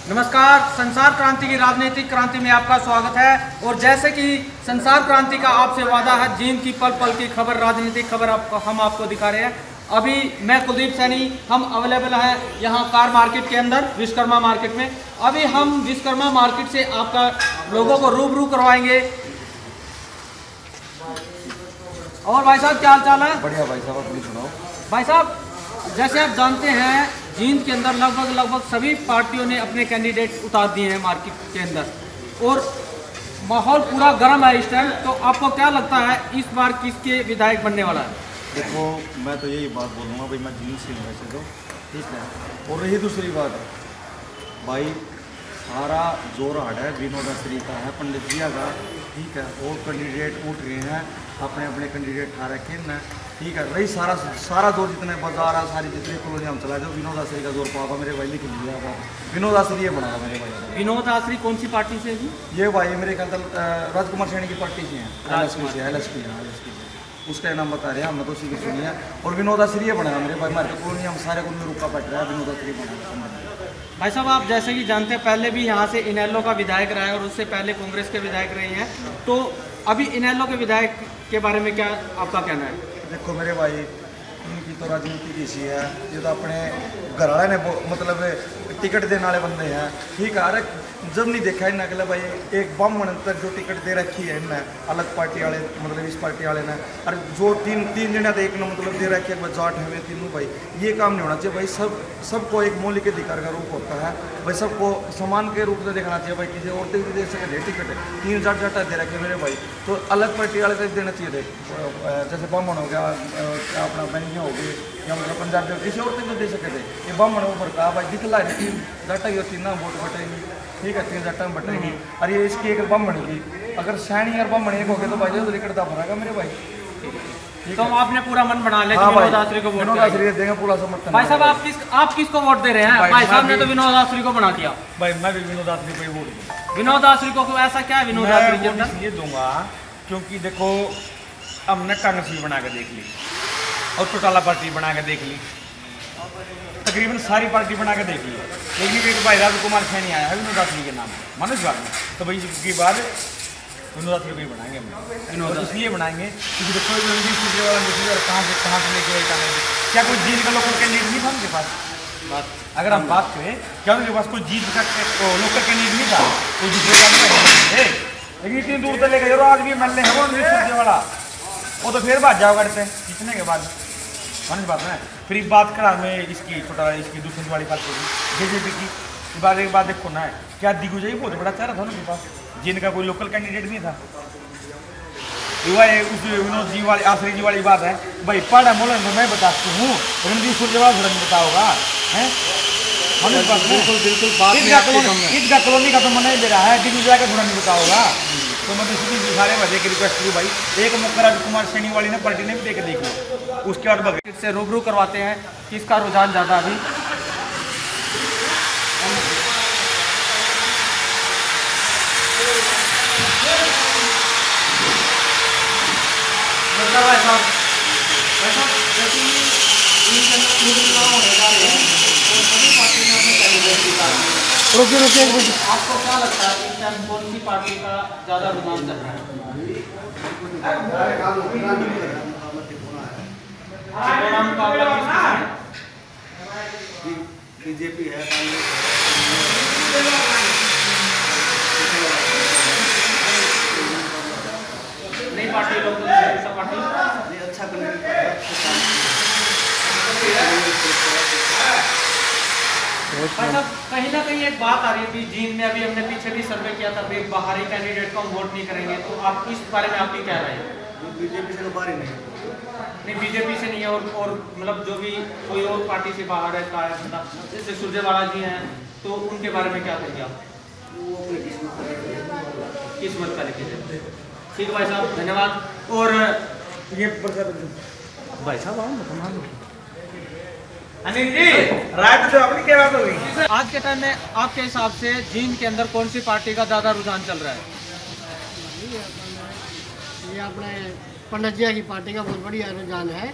नमस्कार। संसार क्रांति की राजनीतिक क्रांति में आपका स्वागत है। और जैसे कि संसार क्रांति का आपसे वादा है, जींद की पल पल की खबर, राजनीतिक खबर हम आपको दिखा रहे हैं। अभी मैं कुलदीप सैनी, हम अवेलेबल हैं यहाँ कार मार्केट के अंदर, विश्वकर्मा मार्केट में। अभी हम विश्वकर्मा मार्केट से आपका लोगों को रूबरू करवाएंगे। और भाई साहब क्या हाल चाल है? बढ़िया भाई साहब, अपनी सुनाओ। भाई साहब, जैसे आप जानते हैं, जींद के अंदर लगभग सभी पार्टियों ने अपने कैंडिडेट उतार दिए हैं मार्केट के अंदर और माहौल पूरा गर्म है इस टाइम। तो आपको क्या लगता है इस बार किसके विधायक बनने वाला है? देखो, मैं तो यही बात बोलूँगा भाई, मैं जींद से हूँ वैसे तो, ठीक है। और रही दूसरी बात भाई, सारा जोर हाट है विनोद आसरी का है, पंडित जिया का, ठीक है। और कैंडिडेट उठ रहे हैं, अपने अपने कैंडिडेट ठा रखे हैं, ठीक है। रही सारा जोर जितने बाजार है, सारी जितनी कॉलोनी हम चला जाओ, विनोद आसरी का जोर पाओगा मेरे भाई, लिख लिया। विनोद आसरी ये बनाया मेरे भाई। विनोद आसरी कौन सी पार्टी से है? ये भाई मेरे ख्याल राजकुमार सैनी की पार्टी से हैं, LSP से उसका नाम बता रहे हैं, हमने तो उसी की सुनी है। और विनोद आसरी बनाया मेरे भाई, हमारे कॉलोनी हम सारे को रुका पड़ रहा है, विनोद आसरी बनाया। भाई साहब, आप जैसे कि जानते हैं, पहले भी यहाँ से इनेलो का विधायक रहा है और उससे पहले कांग्रेस के विधायक रहे हैं। तो अभी इनेलो के विधायक के बारे में क्या आपका कहना है? देखो मेरे भाई, इनकी तो राजनीति ऐसी है, ये तो अपने घर वाले ने मतलब टिकट देने वाले बंदे हैं, ठीक है। अरे जब नहीं देखा इन अगले भाई, एक ब्राह्मण तक जो टिकट दे रखी है इनने, अलग पार्टी वाले मतलब इस पार्टी वाले ने, और जो तीन जने तो एक ने मतलब दे रखी है जाट है तीनों भाई। ये काम नहीं होना चाहिए भाई। सबको एक मौलिक अधिकार का रूप होता है भाई, सबको समान के रूप में देखना चाहिए भाई। किसी औरतें भी दे सके टिकट, 3 जाट दे रखे मेरे भाई, तो अलग पार्टी वाले को देना चाहिए थे। जैसे ब्राह्मण हो गया, अपना बनिया हो गई, या मतलब पंजाबी हो, किसी औरतें को दे सके थे। ये ब्राह्मण ऊपर का भाई दिखला है, 3 जाटा की होती ना वोट बटेगी, ठीक है, 3 जाटा में बटेगी। और ये इसकी एक ब्राह्मण की, अगर सैनी और ब्राह्मण एक हो गए तो भाई तो टिकट दाम भरेगा मेरे भाई। तो आपने पूरा मन बना लिया हाँ, विनोद आसरी को वोट देंगे, पूरा समर्थन। भाई साहब, आप किसको वोट दे रहे हैं? भाई साहब ने तो विनोद आसरी को बना दिया। भाई मैं भी विनोद आसरी को वोट दूंगा। विनोद आसरी को ऐसा क्या है विनोद आसरी के अंदर? ये दूंगा क्योंकि देखो, हमने कांग्रेस भी बना के देख ली और चौटाला पार्टी बना के देख ली, तकरीबन सारी पार्टी बना के देख ली, लेकिन एक भाई राजकुमार सैनी आया है विनोद आसरी के नाम, मनोज बाग में। तो भाई इसके बाद विनोद आसरी को ही बनाएंगे हम। और इसलिए बनाएंगे क्योंकि देखो, कहाँ से लेके क्या कोई जीत का लोकल कैंडिडेट नहीं था उनके पास? अगर हम बात करें, क्या उनके पास कोई जीत का लोकल कैंडिडेट नहीं था, कोई दूसरे, लेकिन इतनी दूर से लेकर आज भी MLA है वो वाला, वो तो फिर बात जाओ करते हैं जीतने के बाद, समझ बात है। फिर बात करा मैं इसकी छोटा इसकी दूसरी वाली बात करी BJP की। एक बात देखो ना, क्या दिग्विजय बहुत बड़ा चेहरा था उनके पास, जिनका कोई लोकल कैंडिडेट नहीं था। उस विनोद जी वाली, आसरी जी वाली बात है भाई, पढ़ा मोलन तो मैं बताती हूँ, रणदीप सुरजेवाला थोड़ा नहीं बता होगा है। ईदगाह कॉलोनी का तो मन नहीं दे रहा है, दिग्विजय का थोड़ा नहीं बता होगा। तो मैं तो सीधी सारे बजे की रिक्वेस्ट करूँ भाई, एक मौका राजकुमार सैनी वाली ने पार्टी ने भी देख लो, उसके बाद बगैर से रूबरू करवाते हैं किसका रुझान ज़्यादा अभी। रुकिए, आपको क्या लगता है इस टाइम कौन सी पार्टी का ज़्यादा रुझान चल रहा है? BJP है, नई पार्टी लोग पार्टी अच्छा कहीं ना कहीं एक बात आ रही थी जींद में, अभी हमने पीछे भी सर्वे किया था, बाहरी कैंडिडेट को हम वोट नहीं करेंगे। तो आप इस बारे में आपकी क्या राय है? BJP से तो बाहर ही नहीं, BJP से नहीं है, और मतलब जो भी कोई और पार्टी से बाहर है, जैसे सुरजेवाला जी हैं, तो उनके बारे में क्या कहेंगे आप? वो अपनी किस्मत का लिखिए। ठीक है भाई साहब, धन्यवाद। और ये भाई साहब अनिल जी, राय तो अपनी क्या बात होगी? आज के टाइम में आपके हिसाब से जींद के अंदर कौन सी पार्टी का ज़्यादा रुझान चल रहा है? ये अपने पंडित जी की पार्टी का बहुत बढ़िया रुझान है।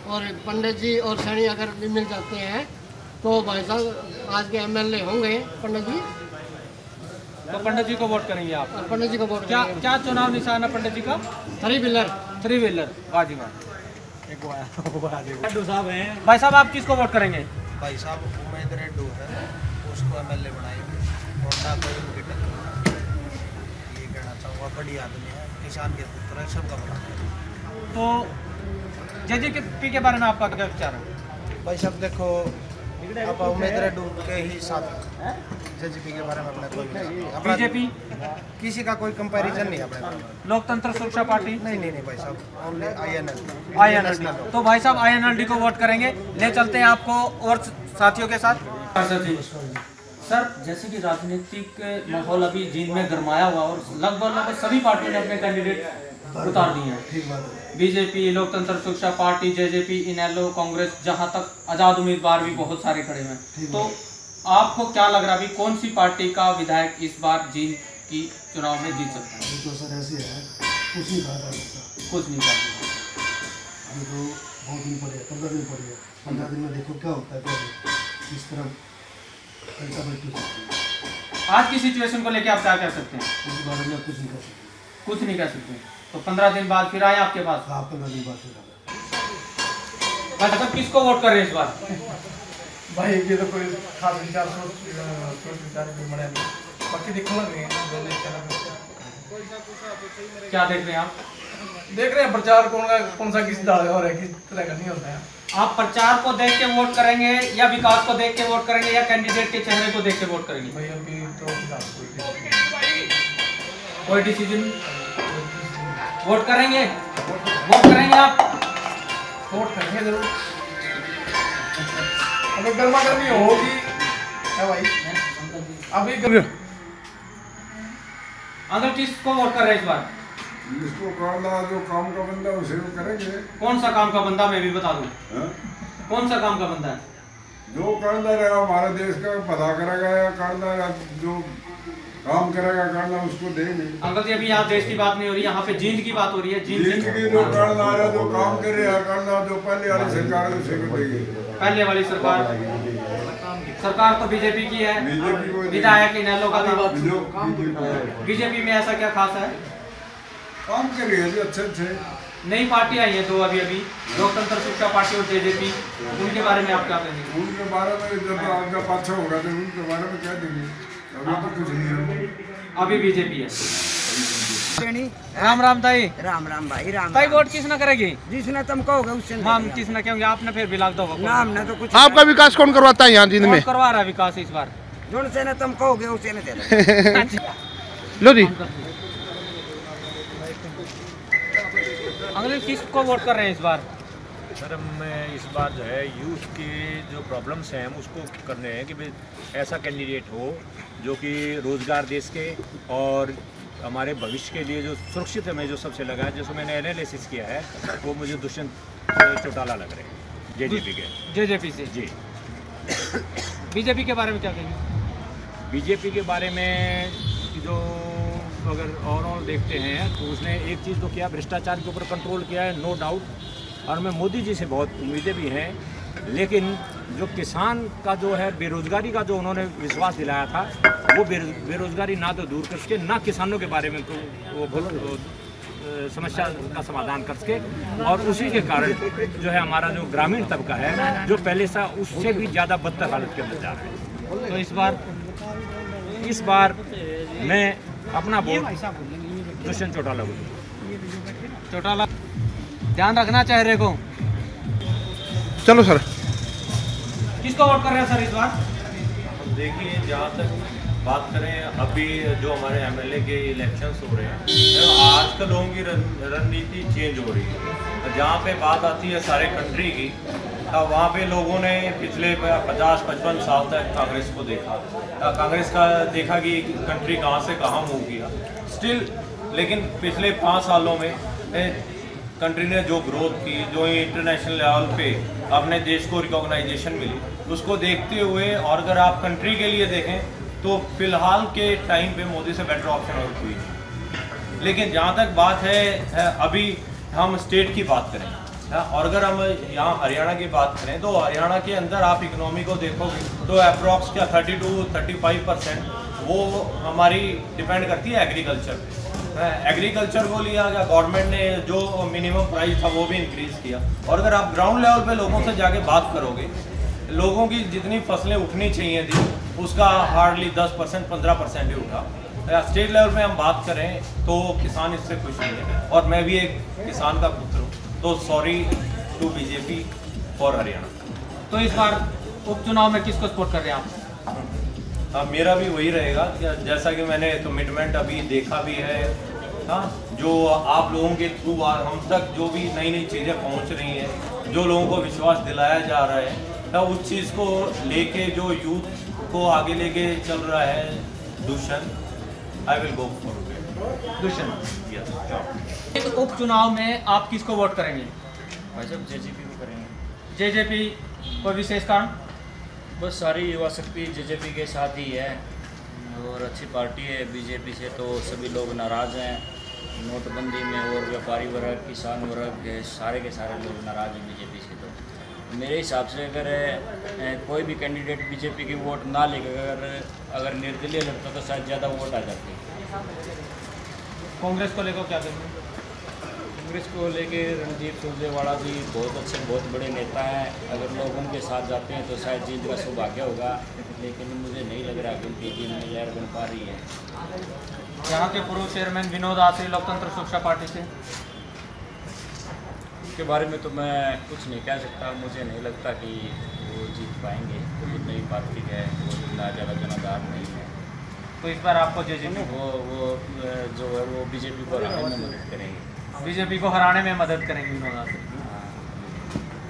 और पंडित जी और सैनी अगर मिल जाते हैं तो भाई साहब आज के MLA होंगे पंडित जी, तो पंडित जी को वोट करेंगे आप? पंडित जी को वोट क्या क्या चुनाव निशान है पंडित जी का? 3 व्हीलर। 3 व्हीलर, वाह जी वाह। लड्डू साहब हैं। भाई साहब आप किसको वोट करेंगे? भाई साहब उम्मीद रेड्डू है, उसको एमएलए बनाएंगे और ना कोई उनकी टक्कर। ये कहना चाहूँगा, बड़ी आदमी है, किसान के पुत्र है, सबका भला है। तो जेजेपी के बारे में आपका क्या विचार है? भाई साहब देखो, आप उम्मीद रेड्डू के ही साथ जेजेपी के बारे में अपने कोई बीजेपी किसी का कोई कंपैरिजन नहीं है अपने पास। लोकतंत्र सुरक्षा पार्टी? नहीं भाई साहब, ओनली INL। तो भाई साहब INLD को वोट करेंगे। ले चलते हैं आपको और साथियों के साथ। सर जैसे कि राजनीतिक माहौल अभी जींद में गरमाया हुआ और लगभग सभी पार्टियों ने अपने कैंडिडेट उतार दिए हैं। बीजेपी, लोकतंत्र सुरक्षा पार्टी, जेजेपी, इनेलो, कांग्रेस, जहां तक आज़ाद उम्मीदवार भी बहुत सारे खड़े हैं। तो आपको क्या लग रहा है अभी कौन सी पार्टी का विधायक इस बार जींद की चुनाव में जीत सकता है? तो सर ऐसे है, कुछ नहीं कहा जा सकता। कुछ नहीं कर अभी तो बहुत दिन पड़े, 15 दिन पड़े हैं। 15 दिन में देखो क्या होता है, क्या किस तरह कैसा बैठी है। आज की सिचुएशन को लेके आप क्या कह सकते हैं? इस बारे में कुछ नहीं कर सकते। कुछ नहीं कह सकते। तो 15 दिन बाद फिर आए आपके पास? हाँ, 15 दिन बाद फिर मतलब किसको वोट कर रहे हैं इस बार? भाई ये तो कोई खास विचार सोच विचार नहीं बने, बाकी देखो लग रहे हैं। क्या देख रहे हैं आप? देख रहे हैं प्रचार कौन सा किस दावे हो रहा है, किस तरह का नहीं होता है। आप प्रचार को देख के वोट करेंगे या विकास को देख के वोट करेंगे या कैंडिडेट के चेहरे को देख के वोट करेंगे? भाई अभी तो कोई डिसीजन? वोट करेंगे? वोट करेंगे आप? वोट करेंगे जरूर। अगर गर्मा गर्मी होगी क्या भाई? अभी अंकल किसको वोट कर रहे हैं इस बार? जिसको करना जो काम का बंदा उसे वो करेंगे। कौन सा काम का बंदा मैं भी बता दूं? कौन सा काम का बंदा है? जो करना रहेगा हमारे देश का पता करेगा या करना जो काम करेगा करना उसको देंगे। अंकल जी अभी यहाँ देश की बात नहीं हो रही, यहाँ पे जींद की बात हो रही है। जींद की जो करना रहा जो काम कर रहा करना जो पहले वाली सरकार है उसे को देंगे। पहले वाली सरकार तो बीजेपी की है, विधायक इनेलो का था। बीजेपी में ऐसा क्या खास है? काम कर रही है जी अच्छे नई पार्टी आई है 2 अभी लोकतंत्र सुरक्षा पार्टी और जेजेपी, उनके बारे में आप क्या कहेंगे? उनके बारे में जब आपका पाछा होगा तो उनके बारे में क्या देंगे? अभी तो कुछ नहीं है, अभी बीजेपी है। राम राम ताई। राम राम भाई, राम ताई वोट किस न करेगी? जिसने तुम कहोगे उससे हम किस न कहेंगे, आपने फिर भी लाग दो नाम ने तो कुछ आपका विकास कौन करवाता है यहाँ जींद में? करवा रहा है विकास इस बार? जोन से न तुम कहोगे उसे न दे लो जी। अंग्रेज किसको वोट कर रहे हैं इस बार? सर मैं इस बार जो है यूथ की जो प्रॉब्लम्स हैं हम उसको करने हैं कि भाई ऐसा कैंडिडेट हो जो कि रोज़गार देश के और हमारे भविष्य के लिए जो सुरक्षित हमें जो सबसे लगा है, जैसे मैंने एनालिसिस किया है वो मुझे दुष्यंत चौटाला लग रहे हैं जेजेपी से। जी। बीजेपी के बारे में क्या कहेंगे? बीजेपी के बारे में जो अगर ओवरऑल देखते हैं तो उसने एक चीज़ तो किया, भ्रष्टाचार के ऊपर कंट्रोल किया है, नो डाउट। और मैं मोदी जी से बहुत उम्मीदें भी हैं, लेकिन जो किसान का जो है बेरोज़गारी का जो उन्होंने विश्वास दिलाया था वो बेरोज़गारी ना तो दूर कर सके, ना किसानों के बारे में वो समस्या का समाधान कर सके। और उसी के कारण जो है हमारा जो ग्रामीण तबका है जो पहले से उससे भी ज़्यादा बदतर हालत के अंदर जा रहा है। तो इस बार मैं अपना वोट दुष्यंत चौटाला को। चौटाला ध्यान रखना चेहरे को। चलो सर। किसको वोट कर रहे हैं सर इस बार? देखिए जहाँ तक बात करें अभी जो हमारे एमएलए के इलेक्शंस हो रहे हैं, आजकल लोगों की रणनीति चेंज हो रही है। जहाँ पे बात आती है सारे कंट्री की, तब वहाँ पे लोगों ने पिछले 50-55 साल तक कांग्रेस को देखा, कांग्रेस का देखा कि कंट्री कहाँ से कहाँ मूव किया स्टिल। लेकिन पिछले 5 सालों में कंट्री ने जो ग्रोथ की, जो इंटरनेशनल लेवल पे अपने देश को रिकॉग्नाइजेशन मिली, उसको देखते हुए और अगर आप कंट्री के लिए देखें तो फिलहाल के टाइम पे मोदी से बेटर ऑप्शन और कोई नहीं। लेकिन जहाँ तक बात है अभी हम स्टेट की बात करें, और अगर हम यहाँ हरियाणा की बात करें तो हरियाणा के अंदर आप इकोनॉमी को देखोगे तो अप्रॉक्स क्या 30 to 35% वो हमारी डिपेंड करती है एग्रीकल्चर पे। एग्रीकल्चर को लिया गया, गवर्नमेंट ने जो मिनिमम प्राइस था वो भी इंक्रीज़ किया। और अगर आप ग्राउंड लेवल पे लोगों से जाके बात करोगे, लोगों की जितनी फसलें उठनी चाहिए थी उसका हार्डली 10% 15% ही उठा। स्टेट लेवल पे हम बात करें तो किसान इससे खुश नहीं है, और मैं भी एक किसान का पुत्र हूँ, तो sorry to BJP for Haryana. तो इस बार उपचुनाव में किसको सपोर्ट कर रहे हैं आप? हाँ, मेरा भी वही रहेगा कि जैसा कि मैंने कमिटमेंट अभी देखा भी है, हाँ, जो आप लोगों के थ्रू हम तक जो भी नई नई चीज़ें पहुँच रही हैं, जो लोगों को विश्वास दिलाया जा रहा है, तब उस चीज़ को लेके जो यूथ को आगे लेके चल रहा है Dushyant, I will go for Dushyant. Yes. इस उपचुनाव में आप किसको वोट करेंगे? भाई साहब जेजेपी को करेंगे। जेजेपी, कोई विशेष कारण? बस सारी युवा शक्ति जेजेपी के साथ ही है और अच्छी पार्टी है। बीजेपी से तो सभी लोग नाराज़ हैं, नोटबंदी में, और व्यापारी वर्ग, किसान वर्ग, सारे के सारे लोग नाराज़ हैं बीजेपी से। तो मेरे हिसाब से अगर कोई भी कैंडिडेट बीजेपी की वोट ना लेकर अगर निर्दलीय लड़ता तो शायद ज़्यादा वोट आ जाते। कांग्रेस को लेकर क्या करेंगे? कांग्रेस को लेके रणदीप सुरजेवाला जी बहुत अच्छे, बहुत बड़े नेता हैं। अगर लोग उनके साथ जाते हैं तो शायद जीत का सौभाग्य होगा, लेकिन मुझे नहीं लग रहा कि उनकी टीम में लहर बन पा रही है। यहाँ के पूर्व चेयरमैन विनोद आसरी लोकतंत्र सुरक्षा पार्टी से, के बारे में तो मैं कुछ नहीं कह सकता। मुझे नहीं लगता कि वो जीत पाएंगे, क्योंकि नई पार्टी है, वो इतना ज़्यादा जनाधार नहीं है। तो इस बार आपको जेजेपी वो जो है वो बीजेपी को हराने में मदद करेंगे। बीजेपी को हराने में मदद करेंगे विनोद आसरी,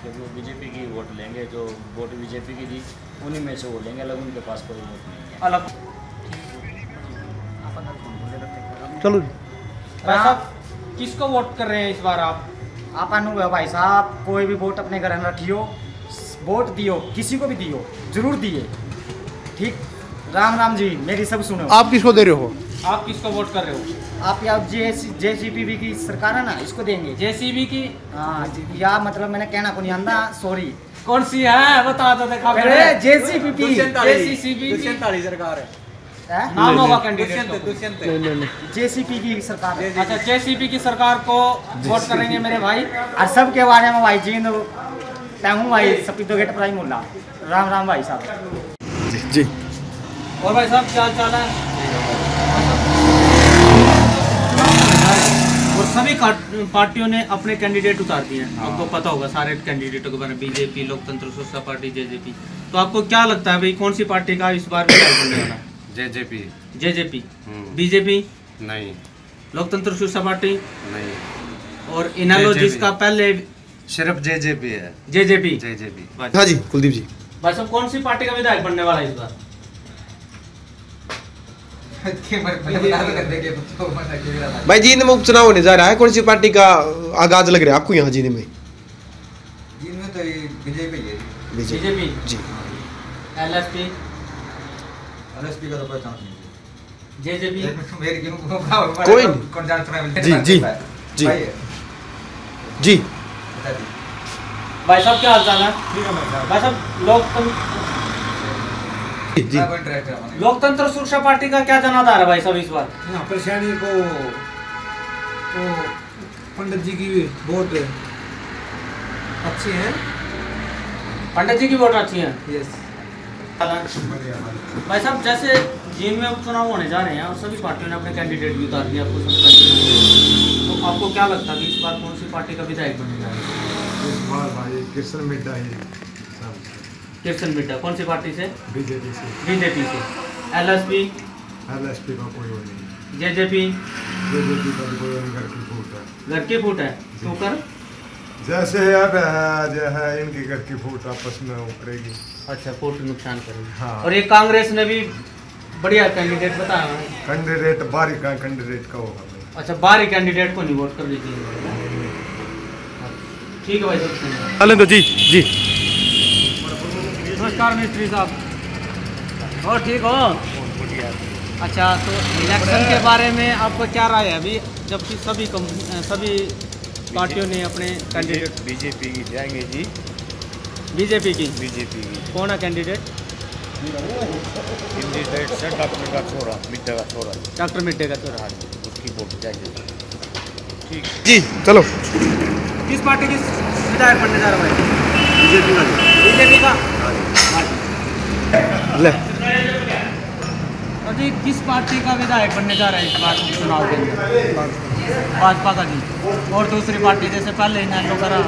क्योंकि वो बीजेपी की वोट लेंगे। जो वोट बीजेपी की थी उन्हीं में से वो लेंगे, अलग उनके पास कोई वोट नहीं है। अलग। चलो भाई साहब, किसको वोट कर रहे हैं इस बार आप? आप अनुभव भाई साहब, कोई भी वोट अपने घर में रखियो, वोट दियो, किसी को भी दियो, जरूर दिए, ठीक। राम राम जी, मेरी सब सुनो। आप किसको दे रहे हो? आप किसको वोट कर रहे हो? आप या जेसीबी की सरकार है ना, इसको देंगे। जेसीबी की? हाँ, या मतलब मैंने कहना को नहीं आंदा, सॉरी। कौन सी है बता दो, देखा जेसीबी सरकार है, नाम होगा कैंडिडेट नहीं, जेसीपी की सरकार। अच्छा, जेसीपी की सरकार को वोट करेंगे मेरे भाई। और सबके बारे में भाई जी हूँ भाई, सपीतो गेट प्राइम मुल्ला। राम राम भाई साहब जी। और भाई साहब क्या हाल चाल है? और सभी पार्टियों ने अपने कैंडिडेट उतार दिए हैं, आपको पता होगा सारे कैंडिडेटों के बारे में, बीजेपी, लोकतंत्र सुरक्षा पार्टी, जेजेपी। तो आपको क्या लगता है भाई, कौन सी पार्टी का इस बार विधायक बनने वाला है? जेजेपी। बीजेपी नहीं, लोकतंत्र सुरक्षा पार्टी नहीं, और इनेलो जिसका पहले सिर्फ जेजेपी है। जेजेपी। हाँ जी कुलदीप जी। भाई साहब, कौन सी पार्टी का विधायक बनने वाला है इस बार? भाई जींद में उपचुनाव होने जा रहा है, कौन सी पार्टी का आगाज लग रहा है आपको यहाँ जींद में? जींद में तो बीजेपी है। बीजेपी जी। एलएसपी का तो कोई चांस नहीं। जेजेपी मेरी क्यों कोई नहीं। जी जी जी जी। भाई साहब क्या हाल चाल है? भाई साहब, लोकतंत्र सुरक्षा पार्टी का क्या जनाधार है भाई साहब इस बार? यहाँ परेशानी को तो पंडित जी की वोट अच्छी है। पंडित जी की वोट अच्छी है। यस। भाई साहब, जैसे जींद में उपचुनाव होने जा रहे हैं और सभी पार्टियों ने अपने कैंडिडेट भी उतार दिए, आपको तो आपको क्या लगता है कि इस बार कौन सी पार्टी का विधायक बनने जा रहा है? इस बार भाई कृष्ण मिड्डा ही। कृष्ण मिड्डा कौन सी पार्टी से? बीजेपी से। बीजेपी से। एलएसपी? एलएसपी का कोई वो नहीं। जेजेपी? जेजेपी का भी कोई घर की फूट है। घर की फूट है तो कर जैसे अब जो है इनकी घर की फूट आपस में उकड़ेगी। अच्छा, फूट नुकसान करेगी। हाँ। और ये कांग्रेस ने भी बढ़िया कैंडिडेट बताया है। कैंडिडेट बारी का कैंडिडेट का होगा भाई। अच्छा, बारी कैंडिडेट को नहीं वोट कर दीजिए। ठीक है भाई साहब। चलें तो जी जी। नमस्कार मिस्त्री साहब, और ठीक हो? अच्छा, तो इलेक्शन के बारे में आपको क्या राय है अभी, जबकि सभी पार्टियों ने अपने कैंडिडेट बीजेपी की जाएंगे जी। बीजेपी की कौन है कैंडिडेट? कैंडिडेट से डॉक्टर का छोरा, मिड्डे का छोरा। डॉक्टर मिड्डे का छोरा। उसकी वोट जाएगी। ठीक जी चलो। किस पार्टी की विधायक बनने जा रहा है? बीजेपी का। ले तो जी किस पार्टी का विधायक बनने जा रहा है इस बार चुनाव के अंदर? भाजपा का जी। और दूसरी पार्टी जैसे पहले इनेलो करा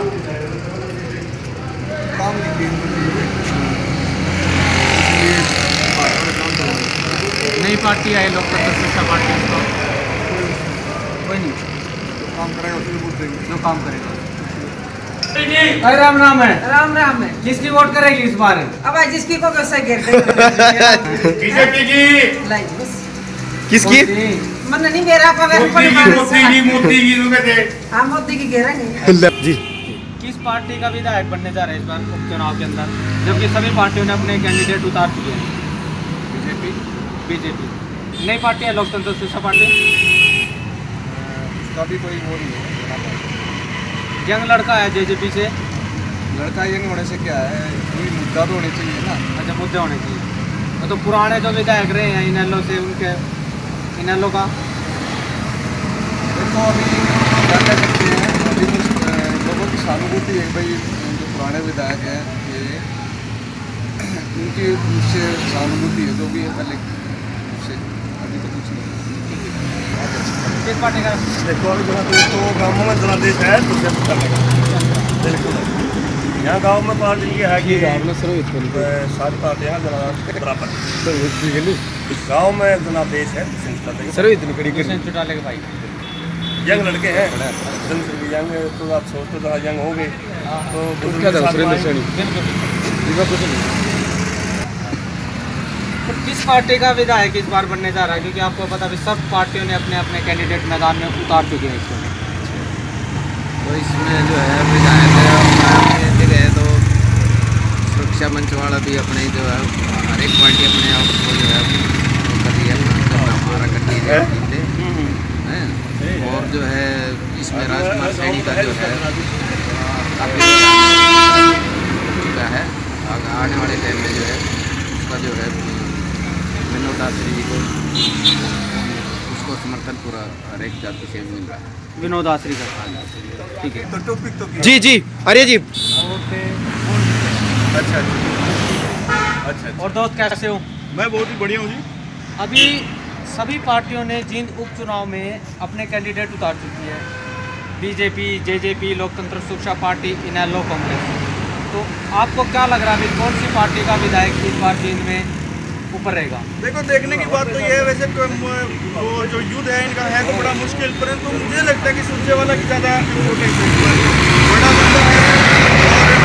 नई पार्टी है लोकतंत्र शिक्षा पार्टी, उसका कोई नहीं काम करेगा, जो काम करेगा। अरे राम राम है। राम राम है। किसकी वोट करेगी इस बार? अब जिसकी को कैसे गिर दे बीजेपी की। किसकी? मन नहीं मेरा मोदी की हाँ मोदी की घेरा नहीं। जी किस पार्टी का विधायक बनने जा रहे हैं इस बार उपचुनाव के अंदर, जबकि सभी पार्टियों ने अपने कैंडिडेट उतार चुके हैं? बीजेपी। नई पार्टी है लोकतंत्र शिक्षा पार्टी, उसका भी कोई वो नहीं है। यंग लड़का है जेजेपी से। लड़का यंग होने से क्या है, कोई मुद्दा तो होने चाहिए ना। अच्छा मुद्दे होने चाहिए। तो पुराने जो विधायक रहे हैं इनेलो से, उनके इनेलो का देखो अभी क्या कह सकते हैं, अभी तो लोगों की सहानुभूति है भाई, जो पुराने विधायक हैं ये उनकी उससे सहानुभूति है, जो भी है पहले उससे अभी तो कुछ नहीं। किस पार्टी का? देखो अभी जनादेश तो गाँवों में जनादेश है तो बिल्कुल यहाँ गाँव में पार्टी ये है कि सारी पार्टियाँ बराबर। गाँव में जनादेश है सर इतनी कड़ी चुटाले के भाई यंग लड़के हैं, यंग तो आप सोचते तो यंग होंगे तो किस पार्टी का विधायक इस बार बनने जा रहा है? क्योंकि आपको पता भी सब पार्टियों ने अपने अपने कैंडिडेट मैदान में उतार चुके हैं इसमें। तो इसमें जो है विधायक है अपने जगह है, तो सुरक्षा मंच वाला भी अपने जो है हर एक पार्टी अपने आप को जो है कर रही है, हमारा कर रही है। और जो है इसमें राजकुमार सैनी का जो है काफ़ी है, आने वाले टाइम में जो है उसका जो है विनोद दासरी जी को उसको समर्थन पूरा हर एक जाति से मिल रहा है। विनोद दासरी का, ठीक है। तो टॉपिक तो जी जी अरे जी अच्छा। और दोस्त कैसे हो? मैं बहुत ही बढ़िया हूँ जी। अभी सभी पार्टियों ने जींद उपचुनाव में अपने कैंडिडेट उतार चुकी है, बीजेपी, जेजेपी, लोकतंत्र शिक्षा पार्टी, इनेलो, कांग्रेस। तो आपको क्या लग रहा है कौन सी पार्टी का विधायक इस बार जींद में ऊपर रहेगा? देखो देखने की बात तो ये है, वैसे वो जो युद्ध है इनका है तो बड़ा मुश्किल, परंतु मुझे लगता है कि सुरजेवाला की ज़्यादा इम्पोर्टेंस है। बड़ा बंदा है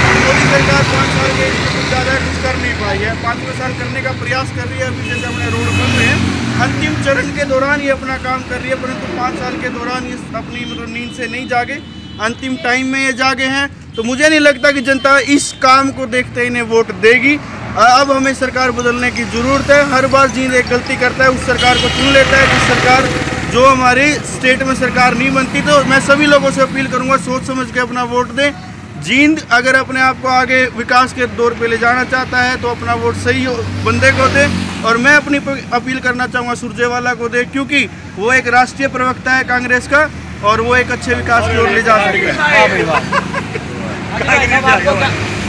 और मोदी सरकार 5 साल में कुछ ज़्यादा कुछ कर नहीं पाई है। 5वें साल करने का प्रयास कर रही है। अभी जैसे अपने रोड बन रहे हैं, अंतिम चरण के दौरान ये अपना काम कर रही है, परंतु 5 साल के दौरान ये अपनी मतलब नींद से नहीं जागे, अंतिम टाइम में ये जागे हैं। तो मुझे नहीं लगता कि जनता इस काम को देखते इन्हें वोट देगी। अब हमें सरकार बदलने की ज़रूरत है। हर बार जींद एक गलती करता है, उस सरकार को चुन लेता है जिस सरकार जो हमारी स्टेट में सरकार नहीं बनती। तो मैं सभी लोगों से अपील करूंगा, सोच समझ के अपना वोट दें। जींद अगर अपने आप को आगे विकास के दौर पे ले जाना चाहता है तो अपना वोट सही बंदे को दे। और मैं अपनी अपील करना चाहूँगा सुरजेवाला को दे, क्योंकि वो एक राष्ट्रीय प्रवक्ता है कांग्रेस का और वो एक अच्छे विकास की ओर ले जा सकता है।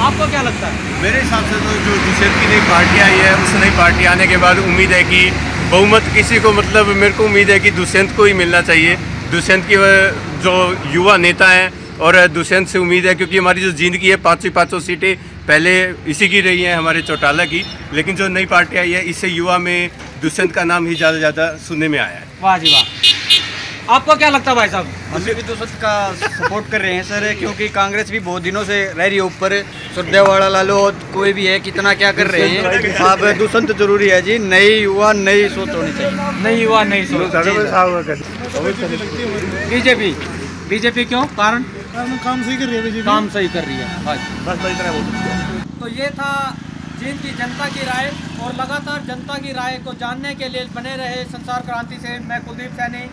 आपको क्या लगता है? मेरे हिसाब से तो जो दुष्यंत की नई पार्टी आई है, उस नई पार्टी आने के बाद उम्मीद है कि बहुमत किसी को, मतलब मेरे को उम्मीद है कि दुष्यंत को ही मिलना चाहिए। दुष्यंत की जो युवा नेता हैं, और दुष्यंत से उम्मीद है क्योंकि हमारी जो जिंदगी है 5 सीटें पहले इसी की रही हैं, हमारे चौटाला की। लेकिन जो नई पार्टी आई है, इससे युवा में दुष्यंत का नाम ही ज़्यादा सुनने में आया है। वाह जी वाह। आपको क्या लगता है भाई साहब? हम भी दुष्यंत का सपोर्ट कर रहे हैं सर, क्योंकि कांग्रेस भी बहुत दिनों से रह रही है ऊपर। सुरजेवाला लालो कोई भी है, कितना क्या कर रहे हैं। अब दुष्यंत जरूरी है जी, नई युवा नई सोच होनी चाहिए। नई युवा नई सोच। बीजेपी क्यों? कारण काम सही कर रही है बीजेपी। काम सही कर रही है, बस। तो ये था जींद की जनता की राय, और लगातार जनता की राय को जानने के लिए बने रहे संसार क्रांति से। मैं कुलदीप सैनी।